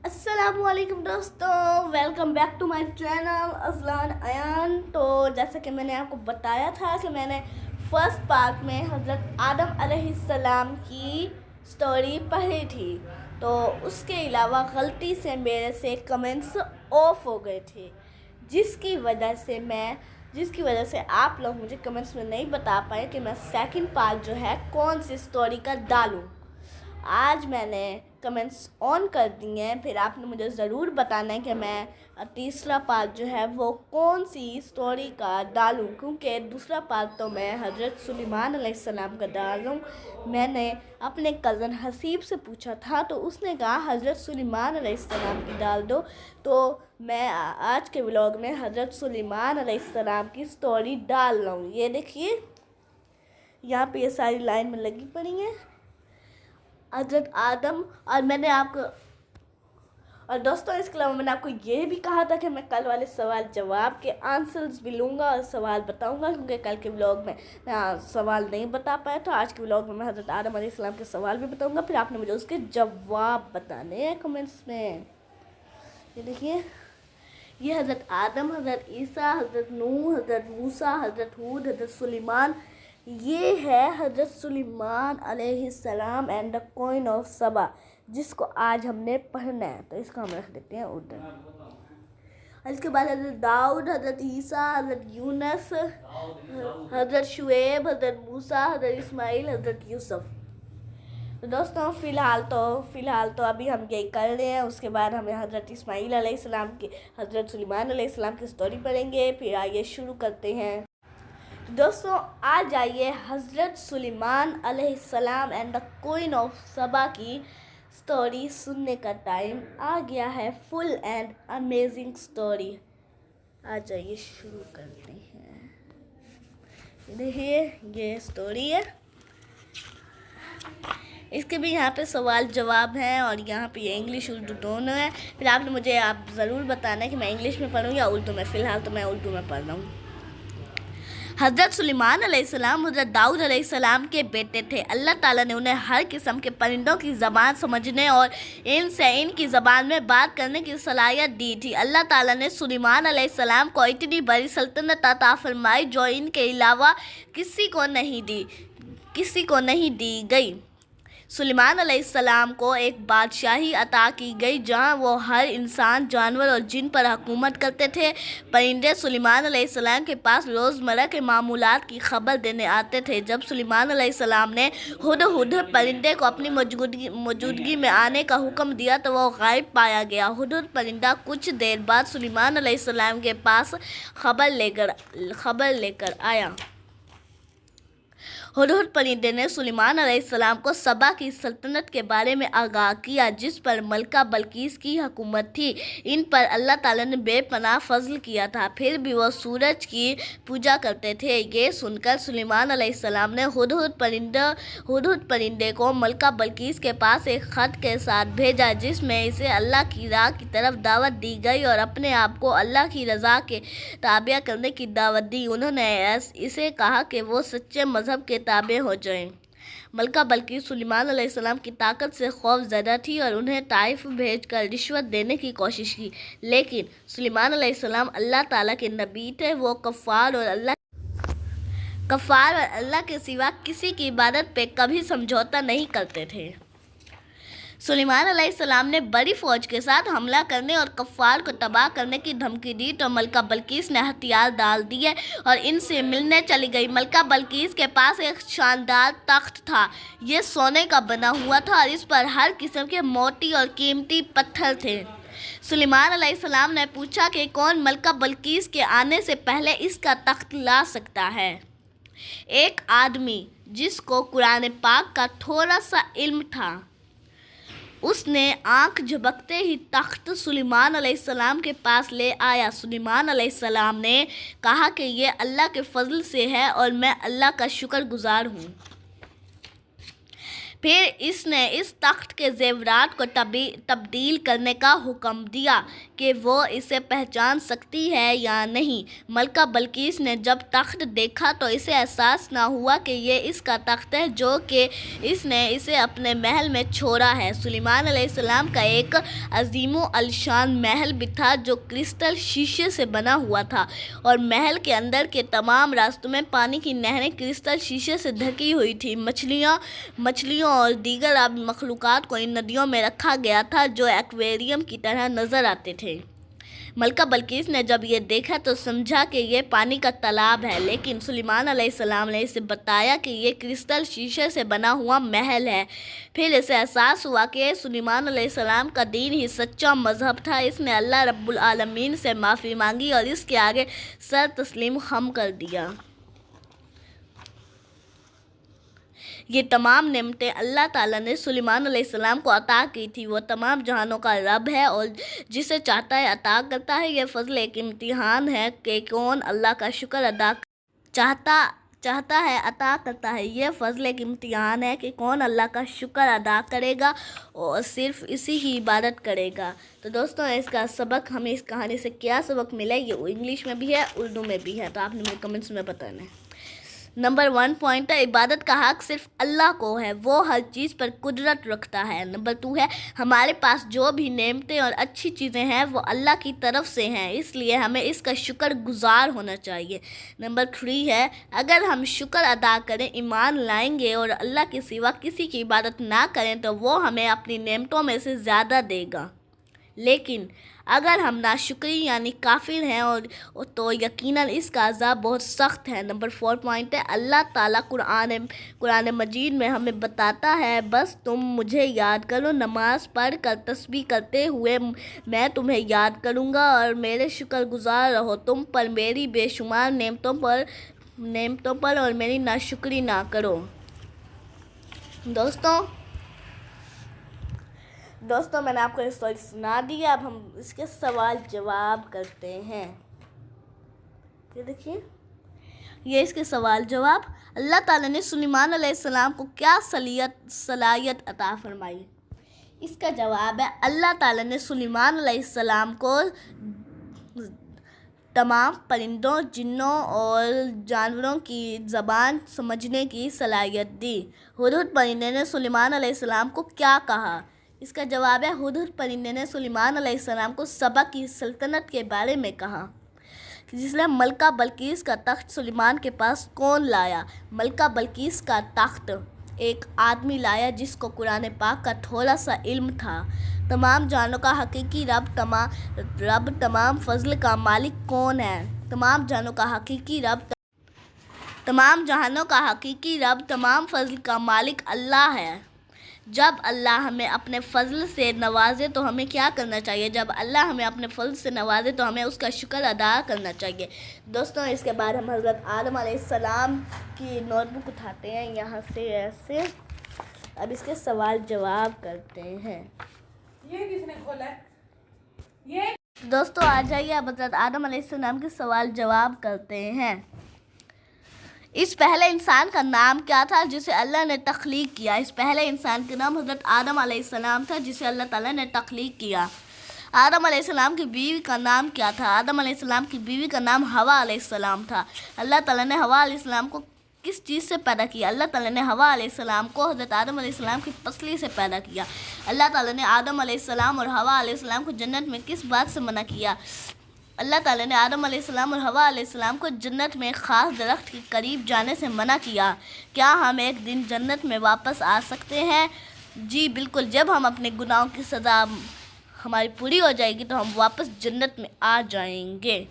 السلام علیکم دوستوں، welcome back to my channel Azlan Ayan. تو جیسا کہ میں نے آپ کو بتایا تھا کہ میں نے فرسٹ پارٹ میں حضرت آدم علیہ السلام کی سٹوری پڑھی تھی، تو اس کے علاوہ غلطی سے میرے سے کمنٹس آف ہو گئے تھے، جس کی وجہ سے آپ لوگ مجھے کمنٹس میں نہیں بتا پائے کہ میں سیکنڈ پارٹ جو ہے کون سی سٹوری کا ڈالوں۔ آج میں نے کمنٹس آن کر دی ہیں، پھر آپ نے مجھے ضرور بتانا ہے کہ میں تیسرا پارٹ جو ہے وہ کون سی سٹوری کا ڈالوں، کیونکہ دوسرا پارٹ تو میں حضرت سلیمان علیہ السلام کا ڈالوں۔ میں نے اپنے کزن حسیب سے پوچھا تھا تو اس نے کہا حضرت سلیمان علیہ السلام کی ڈال دو، تو میں آج کے ولاگ میں حضرت سلیمان علیہ السلام کی سٹوری ڈال رہا ہوں۔ یہ دیکھیے یہاں پہ یہ ساری لائن میں لگی پڑی ہیں حضرت آدم، اور دوستوں اس کے علاوہ میں نے آپ کو یہ بھی کہا تھا کہ میں کل والے سوال جواب کے آنسرز بھی لوں گا اور سوال بتاؤں گا، کیونکہ کل کے ولاگ میں سوال نہیں بتا پایا تھا۔ آج کے ولاگ میں حضرت آدم علیہ السلام کے سوال بھی بتاؤں گا، پھر آپ نے مجھے اس کے جواب بتانے ہیں کمنٹس میں۔ یہ دیکھیے، یہ حضرت آدم، حضرت عیسیٰ، حضرت نوح، حضرت موسیٰ، حضرت ہود، حضرت سلیمان، یہ ہے حضرت سلیمان علیہ السلام اینڈ دا کوئن آف سبا، جس کو آج ہم نے پڑھنا ہے، تو اس کو ہم رکھ دیتے ہیں ادھر۔ اس کے بعد حضرت داؤد، حضرت عیسیٰ، حضرت یونس، حضرت شعیب، حضرت موسیٰ، حضرت اسماعیل، حضرت یوسف۔ تو دوستوں فی الحال تو ابھی ہم یہی کر رہے ہیں، اس کے بعد ہمیں حضرت اسماعیل علیہ السلام کی، حضرت سلیمان علیہ السلام کی سٹوری پڑھیں گے، پھر آئیے شروع کرتے ہیں۔ دوستوں آ جائیے، حضرت سلیمان علیہ السلام اینڈ دا کوئن آف سبا کی سٹوری سننے کا ٹائم آ گیا ہے، فل اینڈ امیزنگ سٹوری۔ آ جائیے شروع کرتے ہیں۔ دیکھیے یہ سٹوری ہے، اس کے بھی یہاں پہ سوال جواب ہیں، اور یہاں پہ یہ انگلش اردو دونوں ہیں۔ پھر آپ نے مجھے ضرور بتانا ہے کہ میں انگلش میں پڑھوں یا اردو میں۔ فی الحال تو میں اردو میں پڑھ رہا ہوں۔ حضرت سلیمان علیہ السلام حضرت داؤد علیہ السلام کے بیٹے تھے۔ اللہ تعالیٰ نے انہیں ہر قسم کے پرندوں کی زبان سمجھنے اور ان سے ان کی زبان میں بات کرنے کی صلاحیت دی تھی۔ اللہ تعالیٰ نے سلیمان علیہ السلام کو اتنی بڑی سلطنت عطا فرمائی جو ان کے علاوہ کسی کو نہیں دی گئی۔ سلیمان علیہ السلام کو ایک بادشاہی عطا کی گئی جہاں وہ ہر انسان، جانور اور جن پر حکومت کرتے تھے۔ پرندے سلیمان علیہ السلام کے پاس روزمرہ کے معمولات کی خبر دینے آتے تھے۔ جب سلیمان علیہ السلام نے ہدہد پرندے کو اپنی موجودگی میں آنے کا حکم دیا تو وہ غائب پایا گیا۔ ہدہد پرندہ کچھ دیر بعد سلیمان علیہ السلام کے پاس خبر لے کر آیا۔ ہدہد پرندے نے سلیمان علیہ السلام کو سبا کی سلطنت کے بارے میں آگاہ کیا، جس پر ملکہ بلقیس کی حکومت تھی۔ ان پر اللہ تعالیٰ نے بے پناہ فضل کیا تھا، پھر بھی وہ سورج کی پوجا کرتے تھے۔ یہ سن کر سلیمان علیہ السلام نے ہدہد پرندے کو ملکہ بلقیس کے پاس ایک خط کے ساتھ بھیجا، جس میں اسے اللہ کی راہ کی طرف دعوت دی گئی اور اپنے آپ کو اللہ کی رضا کے تابع کرنے کی دعوت دی۔ انہوں نے اسے کہا کہ وہ سچے مذہب کے تابع ہو جائیں۔ ملکہ بلقیس سلیمان علیہ السلام کی طاقت سے خوف زدہ تھی اور انہیں طائف بھیج کر رشوت دینے کی کوشش کی، لیکن سلیمان علیہ السلام اللہ تعالیٰ کے نبی تھے۔ وہ کفار اور اللہ کے سوا کسی کی عبادت پہ کبھی سمجھوتہ نہیں کرتے تھے۔ سلیمان علیہ السلام نے بڑی فوج کے ساتھ حملہ کرنے اور کفار کو تباہ کرنے کی دھمکی دی تو ملکہ بلقیس نے ہتھیار ڈال دیے اور ان سے ملنے چلی گئی۔ ملکہ بلقیس کے پاس ایک شاندار تخت تھا، یہ سونے کا بنا ہوا تھا اور اس پر ہر قسم کے موتی اور قیمتی پتھر تھے۔ سلیمان علیہ السلام نے پوچھا کہ کون ملکہ بلقیس کے آنے سے پہلے اس کا تخت لا سکتا ہے؟ ایک آدمی جس کو قرآن پاک کا تھوڑا سا علم تھا، اس نے آنکھ جھپکتے ہی تخت سلیمان علیہ السلام کے پاس لے آیا۔ سلیمان علیہ السلام نے کہا کہ یہ اللہ کے فضل سے ہے اور میں اللہ کا شکر گزار ہوں۔ پھر اس نے اس تخت کے زیورات کو تبدیل کرنے کا حکم دیا کہ وہ اسے پہچان سکتی ہے یا نہیں۔ ملکہ بلقیس نے جب تخت دیکھا تو اسے احساس نہ ہوا کہ یہ اس کا تخت ہے جو کہ اس نے اسے اپنے محل میں چھوڑا ہے۔ سلیمان علیہ السلام کا ایک عظیم و الشان محل بھی تھا جو کرسٹل شیشے سے بنا ہوا تھا، اور محل کے اندر کے تمام راستوں میں پانی کی نہریں کرسٹل شیشے سے ڈھکی ہوئی تھیں۔ مچھلیوں اور دیگر آبی مخلوقات کو ان ندیوں میں رکھا گیا تھا جو ایکویریم کی طرح نظر آتے تھے۔ ملکہ بلقیس نے جب یہ دیکھا تو سمجھا کہ یہ پانی کا تالاب ہے، لیکن سلیمان علیہ السلام نے اسے بتایا کہ یہ کرسٹل شیشے سے بنا ہوا محل ہے۔ پھر اسے احساس ہوا کہ سلیمان علیہ السلام کا دین ہی سچا مذہب تھا۔ اس نے اللہ رب العالمین سے معافی مانگی اور اس کے آگے سر تسلیم خم کر دیا۔ یہ تمام نعمتیں اللہ تعالیٰ نے سلیمان علیہ السلام کو عطا کی تھی۔ وہ تمام جہانوں کا رب ہے اور جسے چاہتا ہے عطا کرتا ہے۔ یہ فضل ایک امتحان ہے کہ کون اللہ کا شکر ادا چاہتا ہے عطا کرتا ہے۔ یہ فضل ایک امتحان ہے کہ کون اللہ کا شکر ادا کرے گا اور صرف اسی کی عبادت کرے گا۔ تو دوستوں، اس کا سبق ہمیں اس کہانی سے کیا سبق ملا، یہ انگلش میں بھی ہے، اردو میں بھی ہے، تو آپ نے مجھے کمنٹس میں بتانا ہے۔ نمبر 1 پوائنٹ ہے، عبادت کا حق صرف اللہ کو ہے، وہ ہر چیز پر قدرت رکھتا ہے۔ نمبر 2 ہے، ہمارے پاس جو بھی نعمتیں اور اچھی چیزیں ہیں وہ اللہ کی طرف سے ہیں، اس لیے ہمیں اس کا شکر گزار ہونا چاہیے۔ نمبر 3 ہے، اگر ہم شکر ادا کریں، ایمان لائیں گے اور اللہ کے سوا کسی کی عبادت نہ کریں تو وہ ہمیں اپنی نعمتوں میں سے زیادہ دے گا، لیکن اگر ہم ناشکری یعنی کافر ہیں تو یقیناً اس کا عذاب بہت سخت ہے۔ نمبر 4 پوائنٹ ہے، اللہ تعالیٰ قرآن مجید میں ہمیں بتاتا ہے، بس تم مجھے یاد کرو، نماز پڑھ کر تسبیح کرتے ہوئے میں تمہیں یاد کروں گا، اور میرے شکر گزار رہو تم پر میری بے شمار نعمتوں پر اور میری ناشکری نہ کرو۔ دوستوں میں نے آپ کو یہ اسٹوری سنا دی ہے، اب ہم اس کے سوال جواب کرتے ہیں۔ یہ دیکھیے، یہ اس کے سوال جواب۔ اللہ تعالیٰ نے سلیمان علیہ السلام کو کیا صلاحیت عطا فرمائی؟ اس کا جواب ہے، اللہ تعالیٰ نے سلیمان علیہ السلام کو تمام پرندوں، جنوں اور جانوروں کی زبان سمجھنے کی صلاحیت دی۔ ہدہد پرندے نے سلیمان علیہ السلام کو کیا کہا؟ اس کا جواب ہے، ہدہد پرندے نے سلیمان علیہ السلام کو سبا کی سلطنت کے بارے میں کہا۔ جس نے ملکہ بلقیس کا تخت سلیمان کے پاس کون لایا؟ ملکہ بلقیس کا تخت ایک آدمی لایا جس کو قرآن پاک کا تھوڑا سا علم تھا۔ تمام جہانوں کا حقیقی رب تمام فضل کا مالک کون ہے؟ تمام جہانوں کا حقیقی رب تمام فضل کا مالک اللہ ہے۔ جب اللہ ہمیں اپنے فضل سے نوازے تو ہمیں کیا کرنا چاہیے؟ جب اللہ ہمیں اپنے فضل سے نوازے تو ہمیں اس کا شکر ادا کرنا چاہیے۔ دوستوں، اس کے بعد ہم حضرت آدم علیہ السلام کی نوٹ بک اٹھاتے ہیں یہاں سے ایسے، اب اس کے سوال جواب کرتے ہیں۔ یہ کس نے کھولا ہے؟ دوستوں، آ جائیے، اب حضرت آدم علیہ السلام کے سوال جواب کرتے ہیں۔ اس پہلے انسان کا نام کیا تھا جسے اللہ نے تخلیق کیا؟ اس پہلے انسان کا نام حضرت آدم علیہ السلام تھا جسے اللہ تعالیٰ نے تخلیق کیا۔ آدم علیہ السلام کی بیوی کا نام کیا تھا؟ آدم علیہ السلام کی بیوی کا نام حوا علیہ السلام تھا۔ اللہ تعالیٰ نے حوا علیہ السلام کو کس چیز سے پیدا کیا؟ اللہ تعالیٰ نے حوا علیہ السلام کو حضرت آدم علیہ السلام کی پسلی سے پیدا کیا۔ اللہ تعالیٰ نے آدم علیہ السلام اور حوا علیہ السلام کو جنت میں کس بات سے منع کیا؟ اللہ تعالیٰ نے آدم علیہ السلام اور حوا علیہ السلام کو جنت میں ایک خاص درخت کے قریب جانے سے منع کیا۔ کیا ہم ایک دن جنت میں واپس آ سکتے ہیں؟ جی بالکل، جب ہم اپنے گناہوں کی سزا ہماری پوری ہو جائے گی تو ہم واپس جنت میں آ جائیں گے۔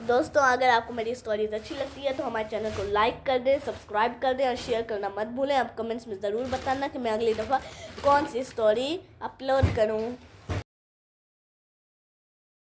دوستوں، اگر آپ کو میری اسٹوریز اچھی لگتی ہے تو ہمارے چینل کو لائک کر دیں، سبسکرائب کر دیں اور شیئر کرنا مت بھولیں۔ آپ کمنٹس میں ضرور بتانا کہ میں اگلی دفعہ کون سی اسٹوری اپلوڈ کروں۔